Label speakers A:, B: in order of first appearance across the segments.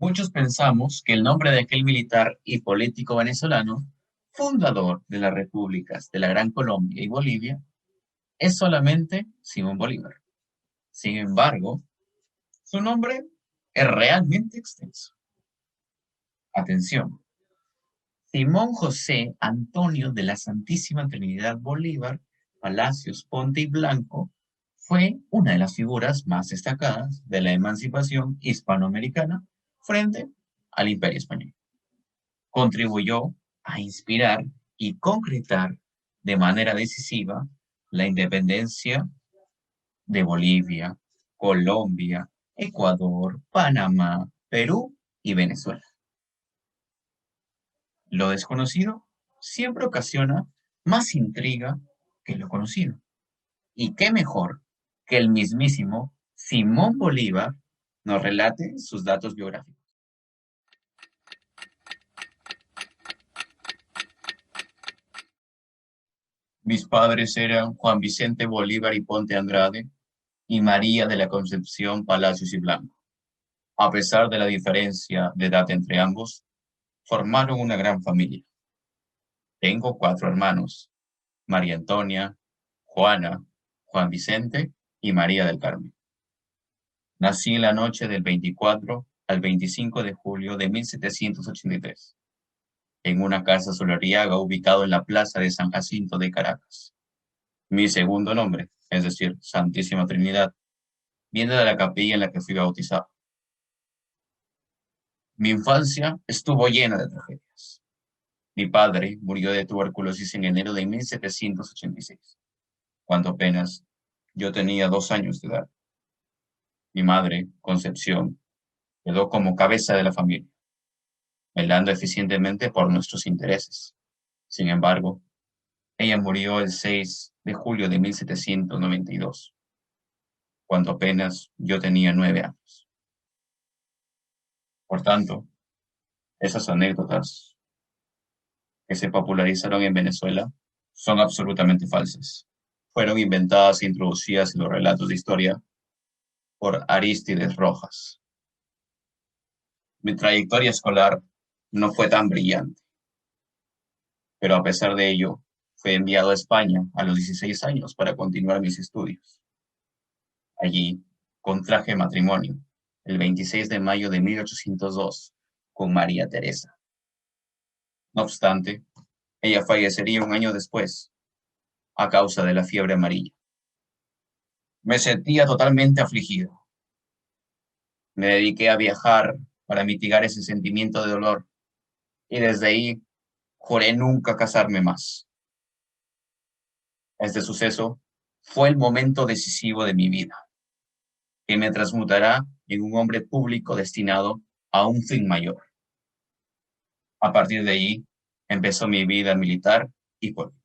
A: Muchos pensamos que el nombre de aquel militar y político venezolano, fundador de las repúblicas de la Gran Colombia y Bolivia, es solamente Simón Bolívar. Sin embargo, su nombre es realmente extenso. Atención, Simón José Antonio de la Santísima Trinidad Bolívar, Palacios, Ponte y Blanco, fue una de las figuras más destacadas de la emancipación hispanoamericana frente al Imperio Español. Contribuyó a inspirar y concretar de manera decisiva la independencia de Bolivia, Colombia, Ecuador, Panamá, Perú y Venezuela. Lo desconocido siempre ocasiona más intriga que lo conocido. Y qué mejor que el mismísimo Simón Bolívar nos relate sus datos biográficos. Mis padres eran Juan Vicente Bolívar y Ponte Andrade y María de la Concepción Palacios y Blanco. A pesar de la diferencia de edad entre ambos, formaron una gran familia. Tengo cuatro hermanos: María Antonia, Juana, Juan Vicente y María del Carmen. Nací en la noche del 24 al 25 de julio de 1783, en una casa solariega ubicado en la plaza de San Jacinto de Caracas. Mi segundo nombre, es decir, Santísima Trinidad, viene de la capilla en la que fui bautizado. Mi infancia estuvo llena de tragedias. Mi padre murió de tuberculosis en enero de 1786, cuando apenas yo tenía 2 años de edad. Mi madre, Concepción, quedó como cabeza de la familia, velando eficientemente por nuestros intereses. Sin embargo, ella murió el 6 de julio de 1792, cuando apenas yo tenía 9 años. Por tanto, esas anécdotas que se popularizaron en Venezuela son absolutamente falsas. Fueron inventadas e introducidas en los relatos de historia por Arístides Rojas. Mi trayectoria escolar no fue tan brillante, pero a pesar de ello, fui enviado a España a los 16 años para continuar mis estudios. Allí contraje matrimonio el 26 de mayo de 1802 con María Teresa. No obstante, ella fallecería un año después a causa de la fiebre amarilla. Me sentía totalmente afligido. Me dediqué a viajar para mitigar ese sentimiento de dolor y desde ahí juré nunca casarme más. Este suceso fue el momento decisivo de mi vida, que me transmutará en un hombre público destinado a un fin mayor. A partir de ahí empezó mi vida militar y política.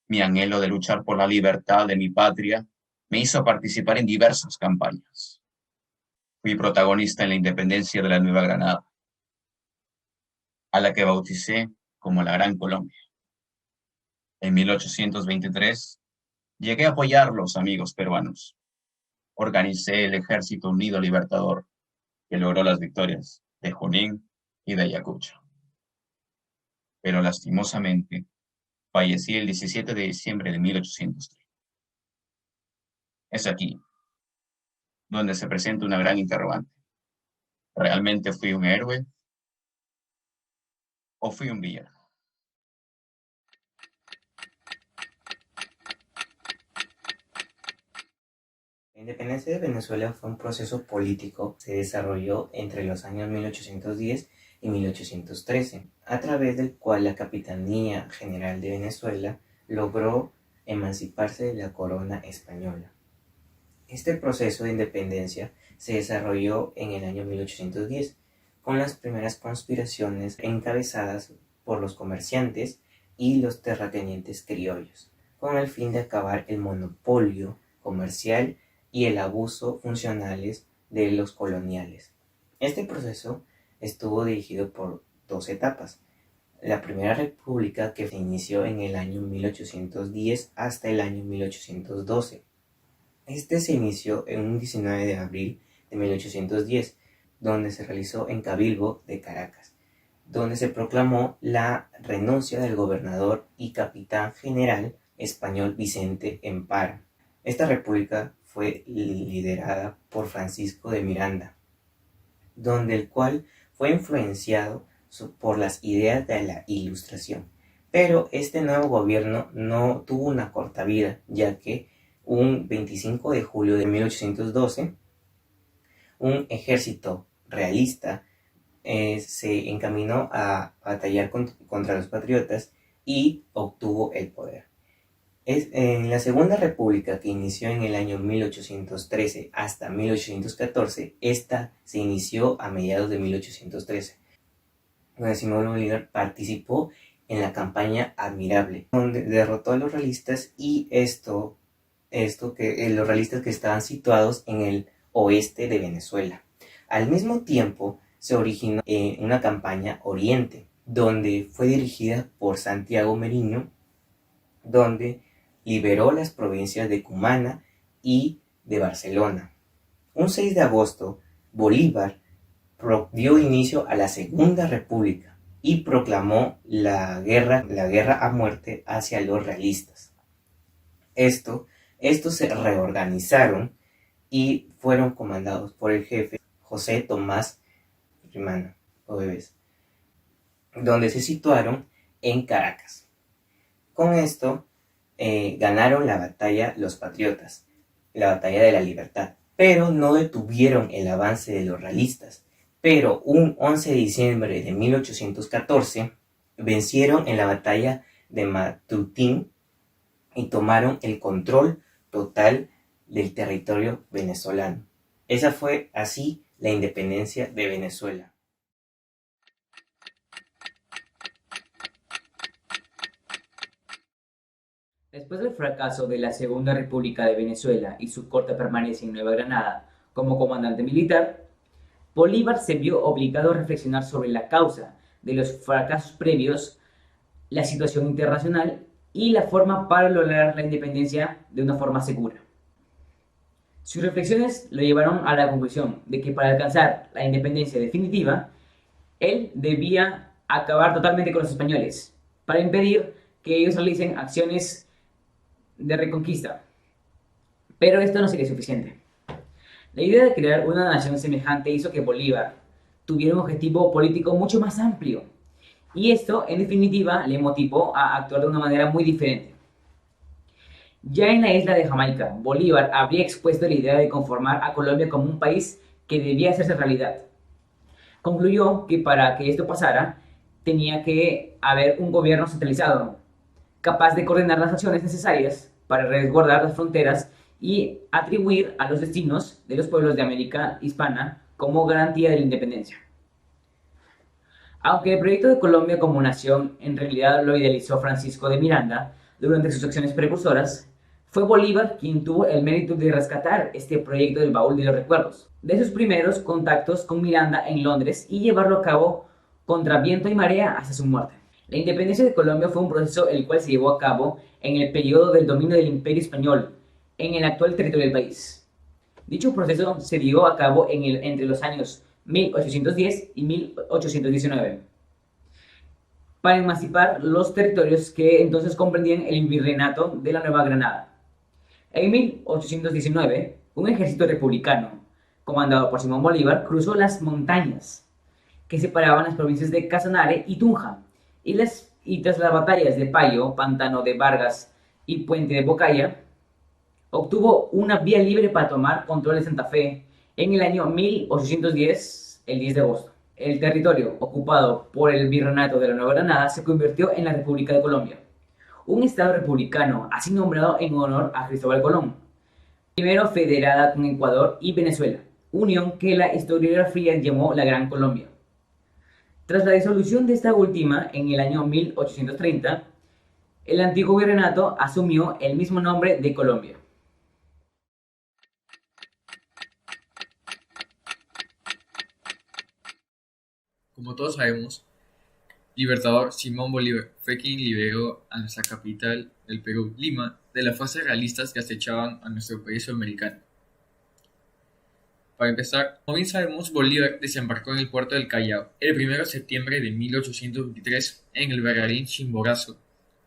A: Mi anhelo de luchar por la libertad de mi patria me hizo participar en diversas campañas. Fui protagonista en la independencia de la Nueva Granada, a la que bauticé como la Gran Colombia. En 1823 llegué a apoyar a los amigos peruanos. Organicé el Ejército Unido Libertador, que logró las victorias de Junín y de Ayacucho. Pero lastimosamente fallecí el 17 de diciembre de 1803. Es aquí donde se presenta una gran interrogante. ¿Realmente fui un héroe o fui un villano?
B: La independencia de Venezuela fue un proceso político que se desarrolló entre los años 1810 y 1813, a través del cual la Capitanía General de Venezuela logró emanciparse de la corona española. Este proceso de independencia se desarrolló en el año 1810, con las primeras conspiraciones encabezadas por los comerciantes y los terratenientes criollos, con el fin de acabar el monopolio comercial y el abuso funcionales de los coloniales. Este proceso estuvo dirigido por dos etapas. La Primera República, que se inició en el año 1810 hasta el año 1812. Este se inició en un 19 de abril de 1810, donde se realizó en Cabildo de Caracas, donde se proclamó la renuncia del gobernador y capitán general español Vicente Empar. Esta república fue liderada por Francisco de Miranda, donde el cual fue influenciado por las ideas de la Ilustración. Pero este nuevo gobierno no tuvo una corta vida, ya que un 25 de julio de 1812, un ejército realista se encaminó a batallar contra los patriotas y obtuvo el poder. En la Segunda República, que inició en el año 1813 hasta 1814, esta se inició a mediados de 1813, donde Simón Bolívar participó en la campaña Admirable, donde derrotó a los realistas y los realistas que estaban situados en el oeste de Venezuela. Al mismo tiempo, se originó una campaña Oriente, donde fue dirigida por Santiago Merino, donde liberó las provincias de Cumaná y de Barcelona. Un 6 de agosto, Bolívar dio inicio a la Segunda República y proclamó la guerra a muerte hacia los realistas. Estos se reorganizaron y fueron comandados por el jefe José Tomás Rimana, donde se situaron en Caracas. Con esto ganaron la batalla los patriotas, la batalla de la libertad, pero no detuvieron el avance de los realistas. Pero un 11 de diciembre de 1814 vencieron en la batalla de Matutín y tomaron el control total del territorio venezolano. Esa fue así la independencia de Venezuela.
C: Después del fracaso de la Segunda República de Venezuela y su corta permanencia en Nueva Granada como comandante militar, Bolívar se vio obligado a reflexionar sobre la causa de los fracasos previos, la situación internacional y la forma para lograr la independencia de una forma segura. Sus reflexiones lo llevaron a la conclusión de que para alcanzar la independencia definitiva, él debía acabar totalmente con los españoles, para impedir que ellos realicen acciones de reconquista. Pero esto no sería suficiente. La idea de crear una nación semejante hizo que Bolívar tuviera un objetivo político mucho más amplio, y esto, en definitiva, le motivó a actuar de una manera muy diferente. Ya en la isla de Jamaica, Bolívar había expuesto la idea de conformar a Colombia como un país que debía hacerse realidad. Concluyó que para que esto pasara, tenía que haber un gobierno centralizado, capaz de coordinar las acciones necesarias para resguardar las fronteras y atribuir a los destinos de los pueblos de América hispana como garantía de la independencia. Aunque el proyecto de Colombia como nación en realidad lo idealizó Francisco de Miranda durante sus acciones precursoras, fue Bolívar quien tuvo el mérito de rescatar este proyecto del baúl de los recuerdos, de sus primeros contactos con Miranda en Londres y llevarlo a cabo contra viento y marea hasta su muerte. La independencia de Colombia fue un proceso el cual se llevó a cabo en el periodo del dominio del Imperio Español en el actual territorio del país. Dicho proceso se llevó a cabo entre los años 1810 y 1819 para emancipar los territorios que entonces comprendían el virreinato de la Nueva Granada. En 1819, un ejército republicano, comandado por Simón Bolívar, cruzó las montañas que separaban las provincias de Casanare y Tunja, y tras las batallas de Payo, Pantano de Vargas y Puente de Bocaya, obtuvo una vía libre para tomar control de Santa Fe en el año 1810, el 10 de agosto. El territorio ocupado por el virreinato de la Nueva Granada se convirtió en la República de Colombia, un estado republicano así nombrado en honor a Cristóbal Colón, primero federada con Ecuador y Venezuela, unión que la historiografía llamó la Gran Colombia. Tras la disolución de esta última en el año 1830, el antiguo virreinato asumió el mismo nombre de Colombia.
D: Como todos sabemos, Libertador Simón Bolívar fue quien liberó a nuestra capital del Perú, Lima, de las fuerzas realistas que acechaban a nuestro país sudamericano. Para empezar, como bien sabemos, Bolívar desembarcó en el puerto del Callao el 1 de septiembre de 1823 en el bergantín Chimborazo,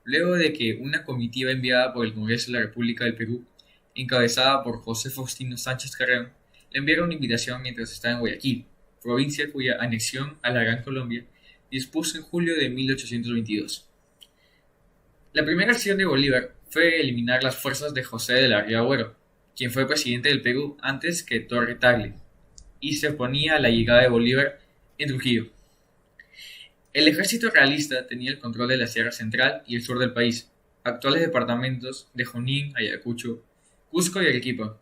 D: luego de que una comitiva enviada por el Congreso de la República del Perú, encabezada por José Faustino Sánchez Carreón, le enviara una invitación mientras estaba en Guayaquil, provincia cuya anexión a la Gran Colombia dispuso en julio de 1822. La primera acción de Bolívar fue eliminar las fuerzas de José de la Riva Agüero, quien fue presidente del Perú antes que Torre Tagle, y se oponía a la llegada de Bolívar en Trujillo. El ejército realista tenía el control de la Sierra Central y el sur del país, actuales departamentos de Junín, Ayacucho, Cusco y Arequipa.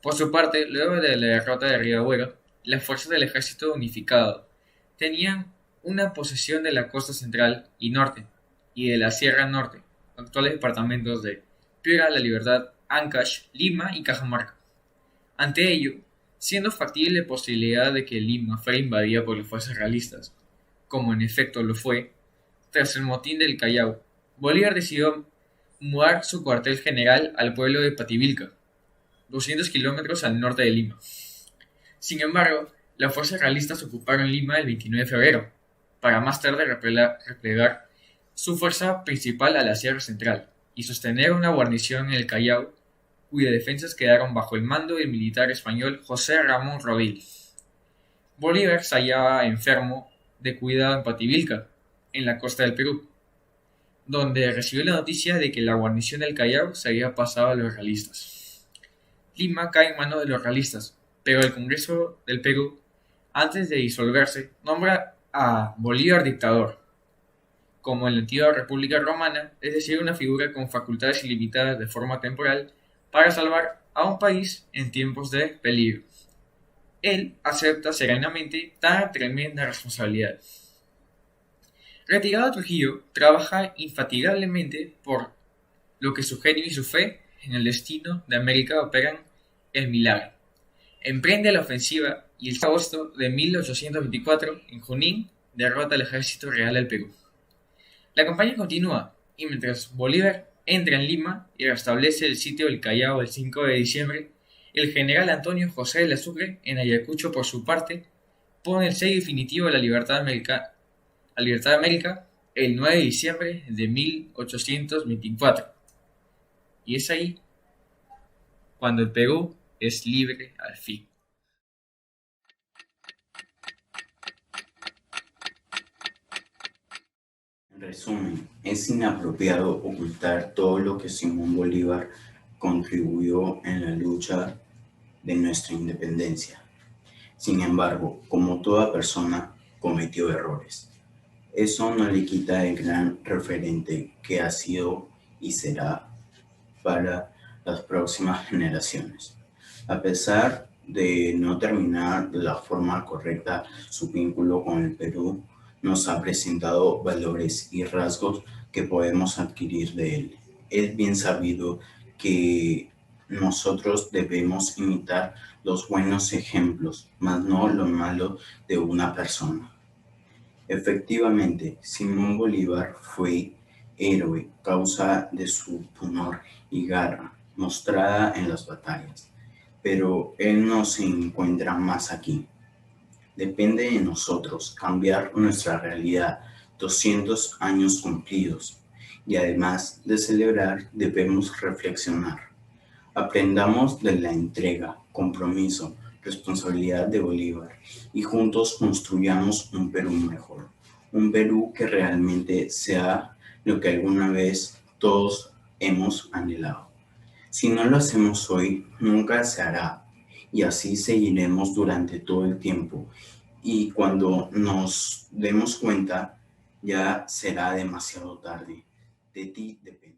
D: Por su parte, luego de la derrota de Riva Agüero, las fuerzas del ejército unificado tenían una posesión de la costa central y norte, y de la Sierra Norte, actuales departamentos de Piura, La Libertad, Ancash, Lima y Cajamarca. Ante ello, siendo factible la posibilidad de que Lima fuera invadida por las fuerzas realistas, como en efecto lo fue, tras el motín del Callao, Bolívar decidió mudar su cuartel general al pueblo de Pativilca, 200 kilómetros al norte de Lima. Sin embargo, las fuerzas realistas ocuparon Lima el 29 de febrero, para más tarde replegar su fuerza principal a la Sierra Central y sostener una guarnición en el Callao, cuyas defensas quedaron bajo el mando del militar español José Ramón Rodil. Bolívar se hallaba enfermo de cuidado en Pativilca, en la costa del Perú, donde recibió la noticia de que la guarnición del Callao se había pasado a los realistas. Lima cae en manos de los realistas, pero el Congreso del Perú, antes de disolverse, nombra a Bolívar dictador, como en la antigua República Romana, es decir, una figura con facultades ilimitadas de forma temporal para salvar a un país en tiempos de peligro. Él acepta serenamente tan tremenda responsabilidad. Retirado a Trujillo, trabaja infatigablemente por lo que su genio y su fe en el destino de América operan el milagro. Emprende la ofensiva y el 6 de agosto de 1824, en Junín, derrota al ejército real del Perú. La campaña continúa, y mientras Bolívar entra en Lima y restablece el sitio del Callao el 5 de diciembre, el general Antonio José de la Sucre, en Ayacucho, por su parte, pone el sello definitivo a la libertad de América el 9 de diciembre de 1824. Y es ahí cuando el Perú es libre al fin.
E: En resumen, es inapropiado ocultar todo lo que Simón Bolívar contribuyó en la lucha de nuestra independencia. Sin embargo, como toda persona, cometió errores. Eso no le quita el gran referente que ha sido y será para las próximas generaciones. A pesar de no terminar de la forma correcta su vínculo con el Perú, nos ha presentado valores y rasgos que podemos adquirir de él. Es bien sabido que nosotros debemos imitar los buenos ejemplos, mas no lo malo de una persona. Efectivamente, Simón Bolívar fue héroe causa de su honor y garra mostrada en las batallas, pero él no se encuentra más aquí. Depende de nosotros cambiar nuestra realidad 200 años cumplidos y además de celebrar debemos reflexionar. Aprendamos de la entrega, compromiso, responsabilidad de Bolívar y juntos construyamos un Perú mejor, un Perú que realmente sea lo que alguna vez todos hemos anhelado. Si no lo hacemos hoy, nunca se hará y así seguiremos durante todo el tiempo y cuando nos demos cuenta ya será demasiado tarde. De ti depende.